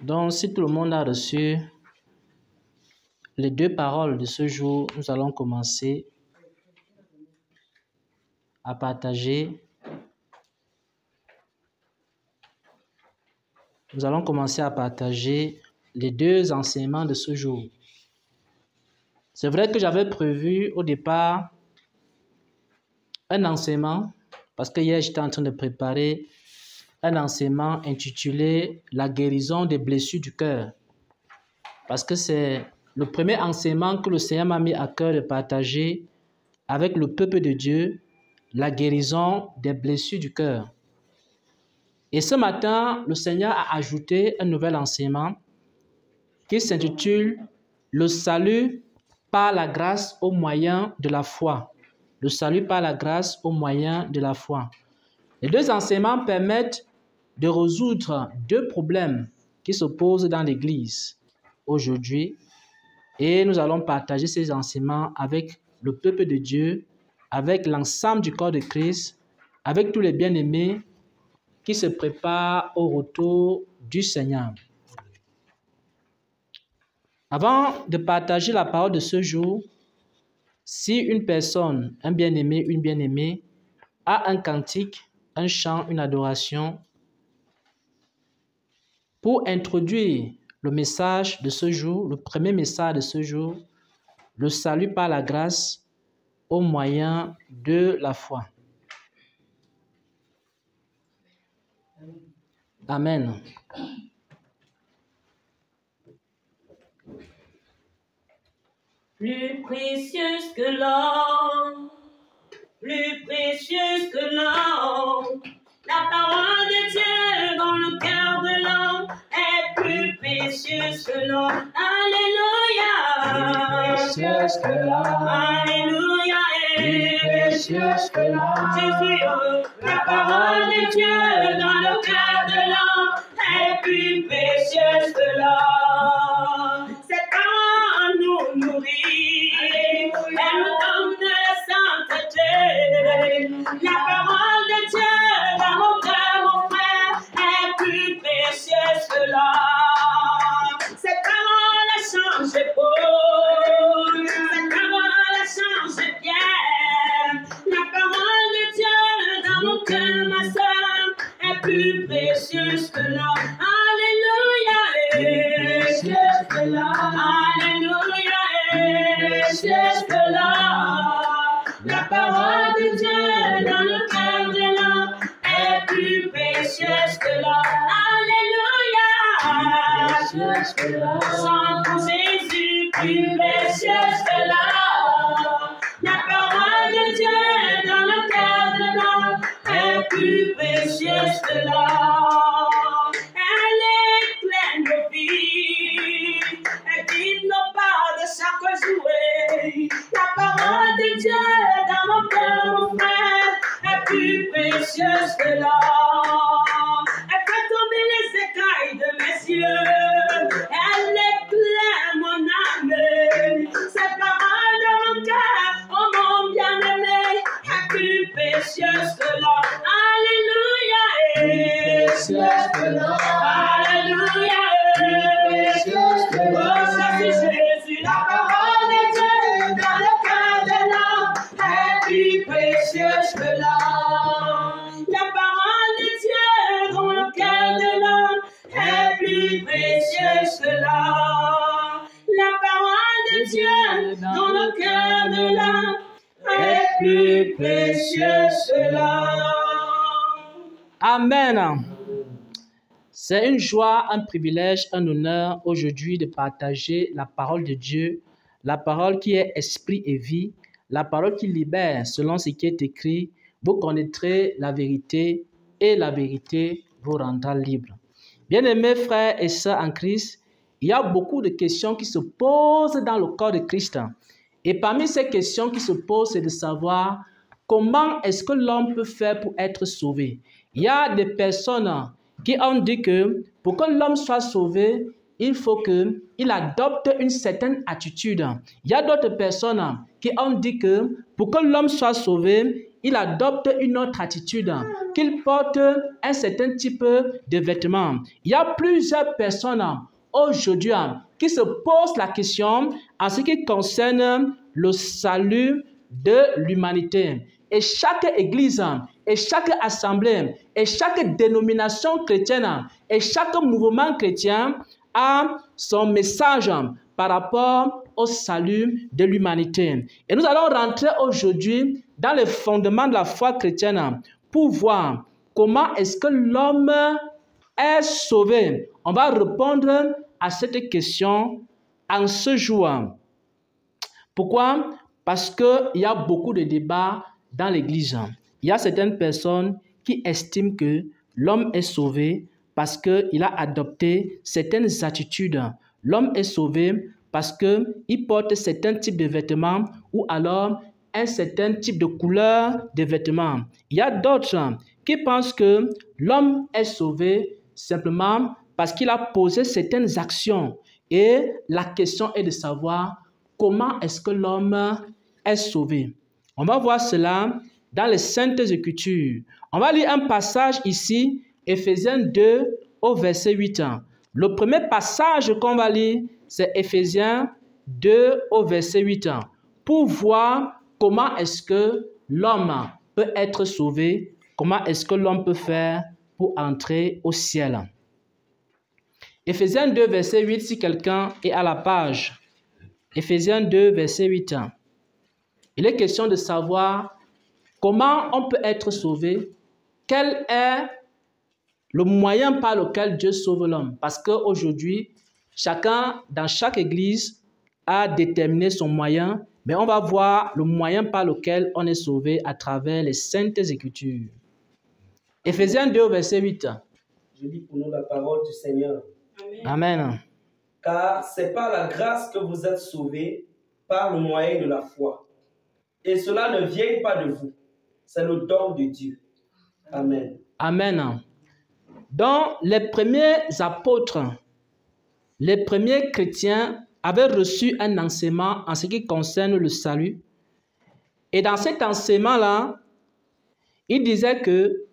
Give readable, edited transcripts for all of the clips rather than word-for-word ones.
Donc, si tout le monde a reçu les deux paroles de ce jour, nous allons commencer à partager. Nous allons commencer à partager les deux enseignements de ce jour. C'est vrai que j'avais prévu au départ un enseignement, parce que hier j'étais en train de préparer un enseignement intitulé « La guérison des blessures du cœur ». Parce que c'est le premier enseignement que le Seigneur m'a mis à cœur de partager avec le peuple de Dieu, la guérison des blessures du cœur. Et ce matin, le Seigneur a ajouté un nouvel enseignement qui s'intitule « Le salut par la grâce au moyen de la foi ». Le salut par la grâce au moyen de la foi. Les deux enseignements permettent de résoudre deux problèmes qui se posent dans l'Église aujourd'hui. Et nous allons partager ces enseignements avec le peuple de Dieu, avec l'ensemble du corps de Christ, avec tous les bien-aimés qui se préparent au retour du Seigneur. Avant de partager la parole de ce jour, si une personne, un bien-aimé, une bien-aimée, a un cantique, un chant, une adoration, pour introduire le message de ce jour, le premier message de ce jour, le salut par la grâce au moyen de la foi. Amen. Plus précieuse que l'or, plus précieuse que l'or, la parole de Dieu dans le cœur de l'homme est plus précieuse que l'or. Alléluia. Plus précieuse que l'or. Alléluia. Plus précieuse que l'or. Jésus, la parole de Dieu dans le cœur de l'homme est plus précieuse que l'or. Cette parole nous nourrit, elle nous donne de la sainteté. La parole de Dieu dans mon cœur, mon frère, est plus précieuse que l'or. Cette parole a changé Paul, cette parole a changé Pierre. La parole de Dieu dans mon cœur, ma soeur, est plus précieuse que l'or. Alléluia, est précieuse que l'or. Alléluia, est précieuse que l'or. La parole de Dieu dans le cœur de l'homme est plus précieuse que l'or. Alléluia, précieuse que l'or. Chantons Jésus, plus précieuse que l'or. La parole de Dieu dans le cœur de l'homme est plus précieuse que l'or. Elle éclaire nos vies, elle guide nos pas de chaque jour. La parole de Dieu dans mon cœur, mon frère, est plus précieuse que l'or. Elle fait tomber les écailles de mes yeux, elle éclaire mon âme. Cette parole dans mon cœur, oh mon bien-aimé, est plus précieuse que l'or. Alléluia, est précieuse que l'or. Alléluia, est précieuse que l'or. Oh, ça c'est Jésus, la parole de Dieu dans le cœur de l'homme est plus précieuse que l'or. La parole de Dieu dans le cœur de l'homme est plus précieuse que l'or. La parole de Dieu dans le cœur de l'homme est plus précieuse que l'or. Amen. C'est une joie, un privilège, un honneur aujourd'hui de partager la parole de Dieu, la parole qui est esprit et vie, la parole qui libère selon ce qui est écrit. Vous connaîtrez la vérité et la vérité vous rendra libre. Bien-aimés frères et sœurs en Christ, il y a beaucoup de questions qui se posent dans le corps de Christ. Et parmi ces questions qui se posent, c'est de savoir comment est-ce que l'homme peut faire pour être sauvé. Il y a des personnes qui ont dit que pour que l'homme soit sauvé, il faut qu'il adopte une certaine attitude. Il y a d'autres personnes qui ont dit que pour que l'homme soit sauvé, il adopte une autre attitude, qu'il porte un certain type de vêtements. Il y a plusieurs personnes aujourd'hui qui se posent la question en ce qui concerne le salut de l'humanité. Et chaque église, et chaque assemblée, et chaque dénomination chrétienne, et chaque mouvement chrétien a son message par rapport au salut de l'humanité. Et nous allons rentrer aujourd'hui dans les fondements de la foi chrétienne pour voir comment est-ce que l'homme est sauvé. On va répondre à cette question en ce jour. Pourquoi? Parce qu'il y a beaucoup de débats dans l'Église. Il y a certaines personnes qui estiment que l'homme est sauvé parce qu'il a adopté certaines attitudes. L'homme est sauvé parce qu'il porte certains types de vêtements ou alors un certain type de couleur de vêtements. Il y a d'autres qui pensent que l'homme est sauvé simplement parce qu'il a posé certaines actions. Et la question est de savoir comment est-ce que l'homme est sauvé. On va voir cela dans les Saintes Écritures. On va lire un passage ici, Éphésiens 2 au verset 8. Le premier passage qu'on va lire, c'est Éphésiens 2 au verset 8. Pour voir comment est-ce que l'homme peut être sauvé, comment est-ce que l'homme peut faire pour entrer au ciel. Éphésiens 2 verset 8, si quelqu'un est à la page. Éphésiens 2 verset 8. Il est question de savoir comment on peut être sauvé, quel est le moyen par lequel Dieu sauve l'homme. Parce qu'aujourd'hui, chacun dans chaque église a déterminé son moyen, mais on va voir le moyen par lequel on est sauvé à travers les Saintes Écritures. Éphésiens 2 verset 8. Je lis pour nous la parole du Seigneur. Amen. Car c'est par la grâce que vous êtes sauvés par le moyen de la foi. Et cela ne vient pas de vous. C'est le don de Dieu. Amen. Amen. Donc, les premiers apôtres, les premiers chrétiens avaient reçu un enseignement en ce qui concerne le salut. Et dans cet enseignement-là, il disait que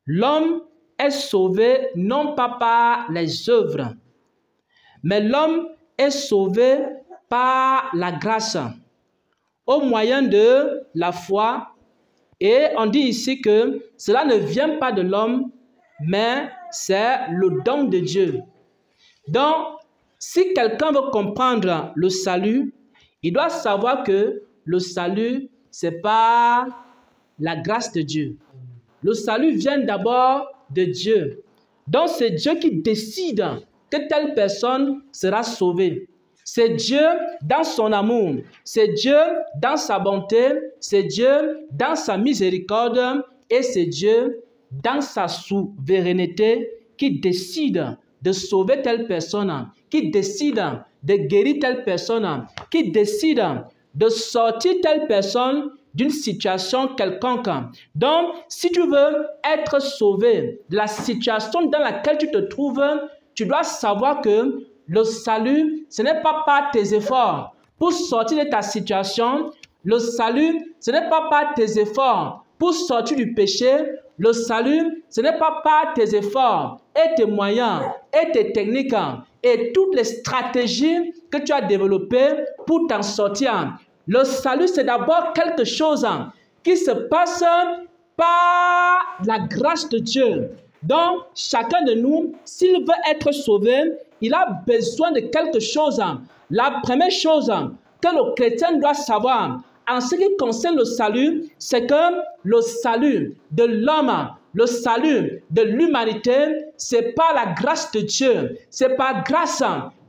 l'homme est sauvé non pas par les œuvres, mais l'homme est sauvé par la grâce, au moyen de la foi. Et on dit ici que cela ne vient pas de l'homme, mais c'est le don de Dieu. Donc, si quelqu'un veut comprendre le salut, il doit savoir que le salut, c'est par la grâce de Dieu. Le salut vient d'abord de Dieu. Donc, c'est Dieu qui décide que telle personne sera sauvée. C'est Dieu dans son amour, c'est Dieu dans sa bonté, c'est Dieu dans sa miséricorde et c'est Dieu dans sa souveraineté qui décide de sauver telle personne, qui décide de guérir telle personne, qui décide de sortir telle personne d'une situation quelconque. Donc, si tu veux être sauvé de la situation dans laquelle tu te trouves, tu dois savoir que le salut, ce n'est pas par tes efforts pour sortir de ta situation. Le salut, ce n'est pas par tes efforts pour sortir du péché. Le salut, ce n'est pas par tes efforts et tes moyens et tes techniques et toutes les stratégies que tu as développées pour t'en sortir. Le salut, c'est d'abord quelque chose qui se passe par la grâce de Dieu. Donc, chacun de nous, s'il veut être sauvé, il a besoin de quelque chose. La première chose que le chrétien doit savoir en ce qui concerne le salut, c'est que le salut de l'homme, le salut de l'humanité, c'est par la grâce de Dieu. C'est par grâce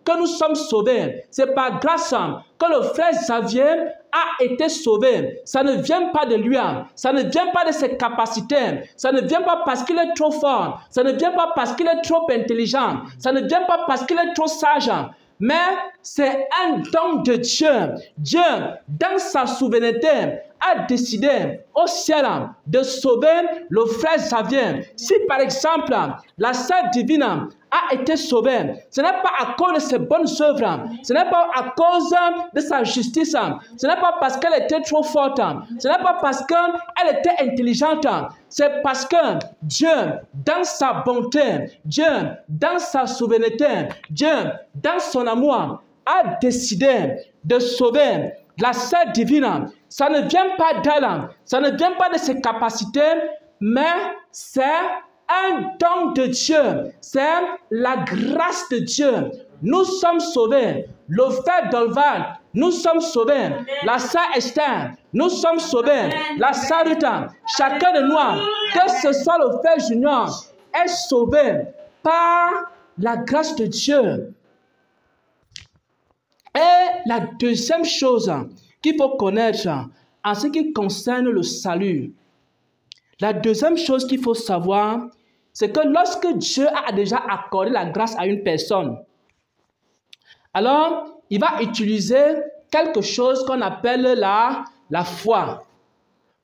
que nous sommes sauvés. C'est par grâce que le frère Xavier a été sauvé. Ça ne vient pas de lui. Ça ne vient pas de ses capacités. Ça ne vient pas parce qu'il est trop fort. Ça ne vient pas parce qu'il est trop intelligent. Ça ne vient pas parce qu'il est trop sage. Mais c'est un don de Dieu. Dieu, dans sa souveraineté, a décidé au ciel de sauver le frère Xavier, si par exemple la sœur divine a été sauvée, ce n'est pas à cause de ses bonnes œuvres, ce n'est pas à cause de sa justice, ce n'est pas parce qu'elle était trop forte, ce n'est pas parce qu'elle était intelligente, c'est parce que Dieu, dans sa bonté, Dieu, dans sa souveraineté, Dieu, dans son amour, a décidé de sauver la sœur divine. Ça ne vient pas d'elle, ça ne vient pas de ses capacités, mais c'est un don de Dieu, c'est la grâce de Dieu. Nous sommes sauvés. Le frère Dolval, nous sommes sauvés. La sœur Esther, nous sommes sauvés. La sœur Rita, chacun de nous, que ce soit le frère Junior, est sauvé par la grâce de Dieu. Et la deuxième chose qu'il faut connaître en ce qui concerne le salut, la deuxième chose qu'il faut savoir, c'est que lorsque Dieu a déjà accordé la grâce à une personne, alors il va utiliser quelque chose qu'on appelle la foi.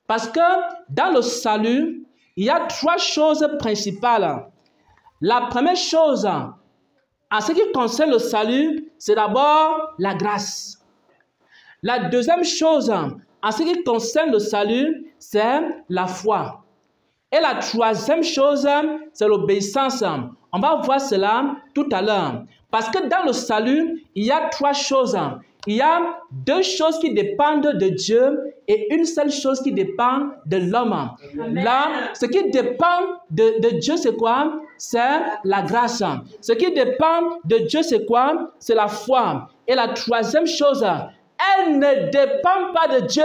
Parce que dans le salut, il y a trois choses principales. La première chose, en ce qui concerne le salut, c'est d'abord la grâce. La deuxième chose, en ce qui concerne le salut, c'est la foi. Et la troisième chose, c'est l'obéissance. On va voir cela tout à l'heure. Parce que dans le salut, il y a trois choses. Il y a deux choses qui dépendent de Dieu et une seule chose qui dépend de l'homme. Là, ce qui dépend de Dieu, c'est quoi? C'est la grâce. Ce qui dépend de Dieu, c'est quoi? C'est la foi. Et la troisième chose, elle ne dépend pas de Dieu.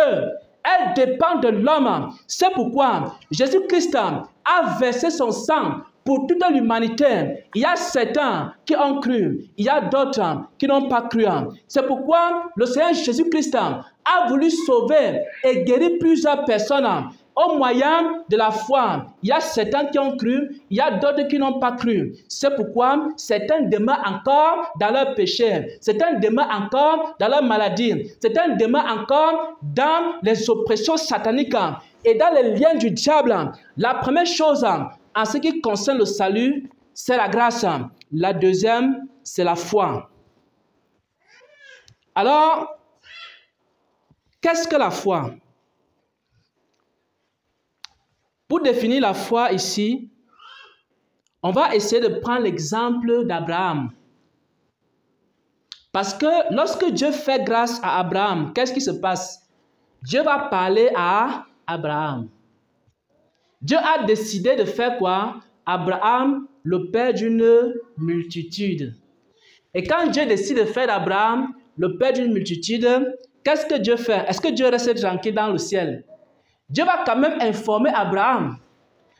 Elle dépend de l'homme. C'est pourquoi Jésus-Christ a versé son sang pour toute l'humanité. Il y a certains qui ont cru, il y a d'autres qui n'ont pas cru. C'est pourquoi le Seigneur Jésus-Christ a voulu sauver et guérir plusieurs personnes au moyen de la foi. Il y a certains qui ont cru, il y a d'autres qui n'ont pas cru. C'est pourquoi certains demeurent encore dans leur péché, certains demeurent encore dans leur maladie, certains demeurent encore dans les oppressions sataniques et dans les liens du diable. La première chose, en ce qui concerne le salut, c'est la grâce. La deuxième, c'est la foi. Alors, qu'est-ce que la foi? Pour définir la foi ici, on va essayer de prendre l'exemple d'Abraham. Parce que lorsque Dieu fait grâce à Abraham, qu'est-ce qui se passe? Dieu va parler à Abraham. Dieu a décidé de faire quoi? Abraham, le père d'une multitude. Et quand Dieu décide de faire d'Abraham le père d'une multitude, qu'est-ce que Dieu fait? Est-ce que Dieu reste tranquille dans le ciel? Dieu va quand même informer Abraham.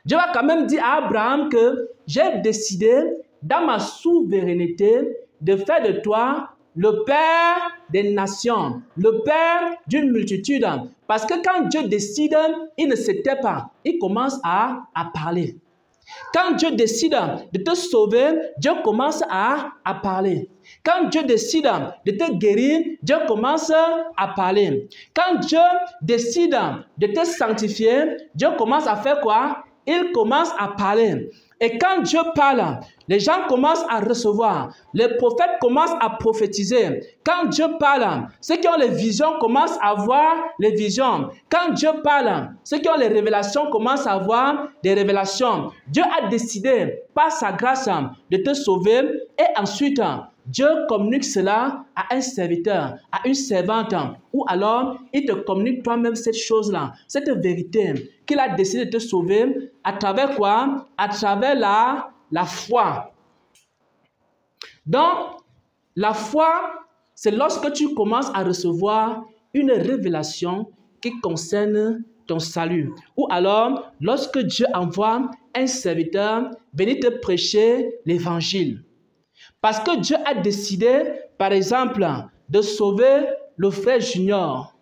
Dieu va quand même dire à Abraham que j'ai décidé, dans ma souveraineté, de faire de toi le père des nations, le père d'une multitude. Parce que quand Dieu décide, il ne se tait pas, il commence à parler. Quand Dieu décide de te sauver, Dieu commence à parler. Quand Dieu décide de te guérir, Dieu commence à parler. Quand Dieu décide de te sanctifier, Dieu commence à faire quoi? Il commence à parler. Et quand Dieu parle, les gens commencent à recevoir. Les prophètes commencent à prophétiser. Quand Dieu parle, ceux qui ont les visions commencent à voir les visions. Quand Dieu parle, ceux qui ont les révélations commencent à voir des révélations. Dieu a décidé, par sa grâce, de te sauver. Et ensuite, Dieu communique cela à un serviteur, à une servante. Ou alors, il te communique toi-même cette chose-là, cette vérité qu'il a décidé de te sauver. À travers quoi? À travers la foi. Donc, la foi, c'est lorsque tu commences à recevoir une révélation qui concerne ton salut. Ou alors, lorsque Dieu envoie un serviteur venir te prêcher l'évangile. Parce que Dieu a décidé, par exemple, de sauver le frère Junior.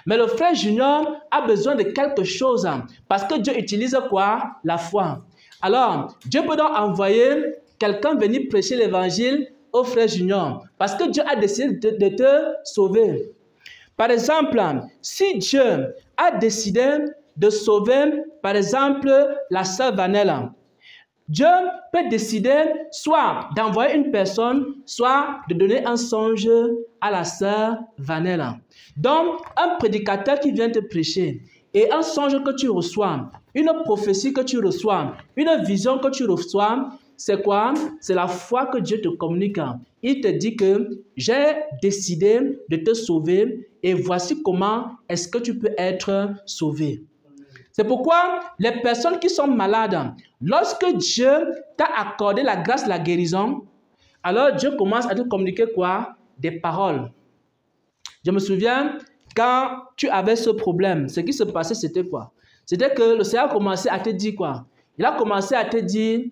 Mais le frère Junior a besoin de quelque chose. Parce que Dieu utilise quoi? La foi. Alors, Dieu peut donc envoyer quelqu'un venir prêcher l'évangile au frère Junior. Parce que Dieu a décidé de te sauver. Par exemple, si Dieu a décidé de sauver, par exemple, la sœur Vanella, Dieu peut décider soit d'envoyer une personne, soit de donner un songe à la sœur Vanella. Donc, un prédicateur qui vient te prêcher et un songe que tu reçois, une prophétie que tu reçois, une vision que tu reçois, c'est quoi? C'est la foi que Dieu te communique. Il te dit que j'ai décidé de te sauver et voici comment est-ce que tu peux être sauvé. C'est pourquoi les personnes qui sont malades, lorsque Dieu t'a accordé la grâce de la guérison, alors Dieu commence à te communiquer quoi? Des paroles. Je me souviens, quand tu avais ce problème, ce qui se passait, c'était quoi? C'était que le Seigneur a commencé à te dire quoi? Il a commencé à te dire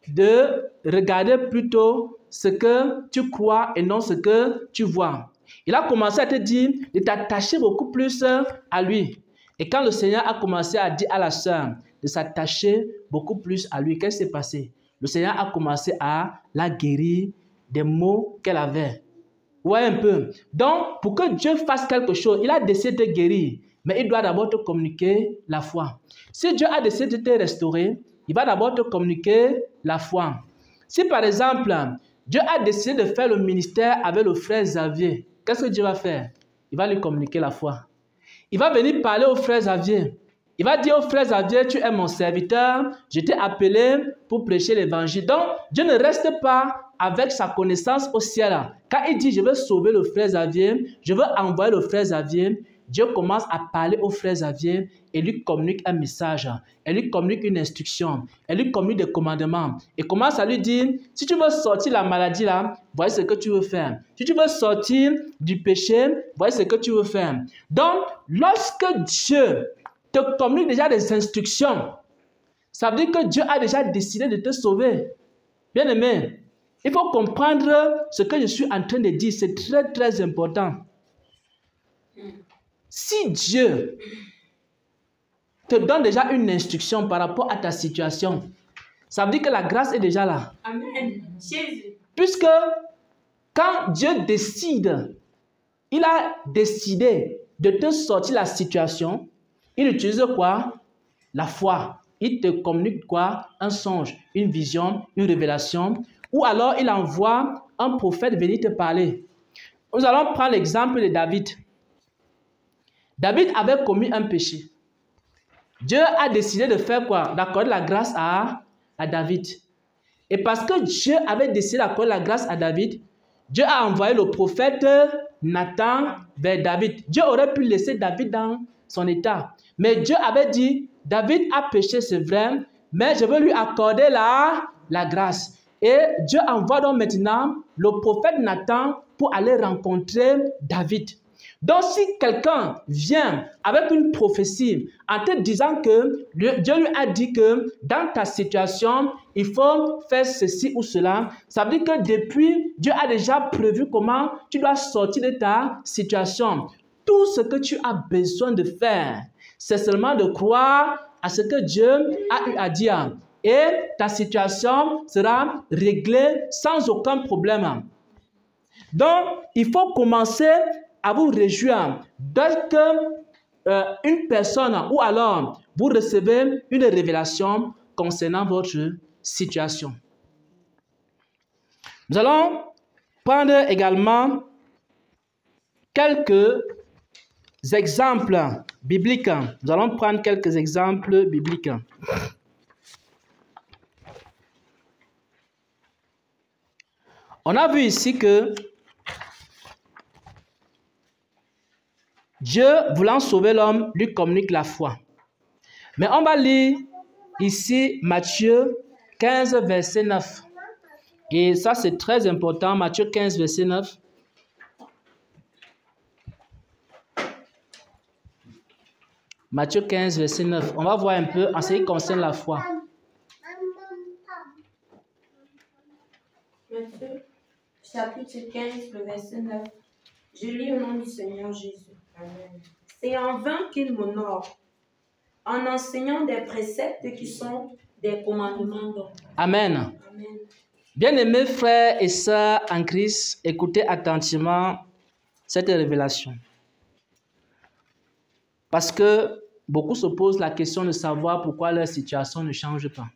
de regarder plutôt ce que tu crois et non ce que tu vois. Il a commencé à te dire de t'attacher beaucoup plus à lui. Et quand le Seigneur a commencé à dire à la sœur de s'attacher beaucoup plus à lui, qu'est-ce qui s'est passé? Le Seigneur a commencé à la guérir des maux qu'elle avait. Ouais, un peu. Donc, pour que Dieu fasse quelque chose, il a décidé de te guérir, mais il doit d'abord te communiquer la foi. Si Dieu a décidé de te restaurer, il va d'abord te communiquer la foi. Si par exemple, Dieu a décidé de faire le ministère avec le frère Xavier, qu'est-ce que Dieu va faire? Il va lui communiquer la foi. Il va venir parler au frère Xavier. Il va dire au frère Xavier, tu es mon serviteur, je t'ai appelé pour prêcher l'évangile. Donc, Dieu ne reste pas avec sa connaissance au ciel. Quand il dit, je veux sauver le frère Xavier, je veux envoyer le frère Xavier, Dieu commence à parler au frère Xavier et lui communique un message. Elle lui communique une instruction. Elle lui communique des commandements. Et commence à lui dire, si tu veux sortir la maladie là, voici ce que tu veux faire. Si tu veux sortir du péché, voici ce que tu veux faire. Donc, lorsque Dieu te communique déjà des instructions, ça veut dire que Dieu a déjà décidé de te sauver. Bien aimé, il faut comprendre ce que je suis en train de dire. C'est très, très important. Si Dieu te donne déjà une instruction par rapport à ta situation, ça veut dire que la grâce est déjà là. Amen. Jésus. Puisque quand Dieu décide, il a décidé de te sortir de la situation, il utilise quoi? La foi. Il te communique quoi? Un songe, une vision, une révélation. Ou alors il envoie un prophète venir te parler. Nous allons prendre l'exemple de David. David avait commis un péché. Dieu a décidé de faire quoi? D'accorder la grâce à David. Et parce que Dieu avait décidé d'accorder la grâce à David, Dieu a envoyé le prophète Nathan vers David. Dieu aurait pu laisser David dans son état. Mais Dieu avait dit, David a péché, c'est vrai, mais je veux lui accorder la grâce. Et Dieu envoie donc maintenant le prophète Nathan pour aller rencontrer David. Donc, si quelqu'un vient avec une prophétie en te disant que Dieu lui a dit que dans ta situation, il faut faire ceci ou cela, ça veut dire que depuis, Dieu a déjà prévu comment tu dois sortir de ta situation. Tout ce que tu as besoin de faire, c'est seulement de croire à ce que Dieu a eu à dire. Et ta situation sera réglée sans aucun problème. Donc, il faut commencer à vous réjouir dès que une personne ou alors vous recevez une révélation concernant votre situation. Nous allons prendre également quelques exemples bibliques. Nous allons prendre quelques exemples bibliques. On a vu ici que Dieu, voulant sauver l'homme, lui communique la foi. Mais on va lire ici Matthieu 15, verset 9. Et ça, c'est très important. Matthieu 15, verset 9. Matthieu 15, verset 9. On va voir un peu en ce qui concerne la foi. Matthieu, chapitre 15, le verset 9. Je lis au nom du Seigneur Jésus. Amen. C'est en vain qu'il m'honore, en enseignant des préceptes qui sont des commandements d'homme. Amen. Amen. Bien-aimés frères et sœurs en Christ, écoutez attentivement cette révélation. Parce que beaucoup se posent la question de savoir pourquoi leur situation ne change pas.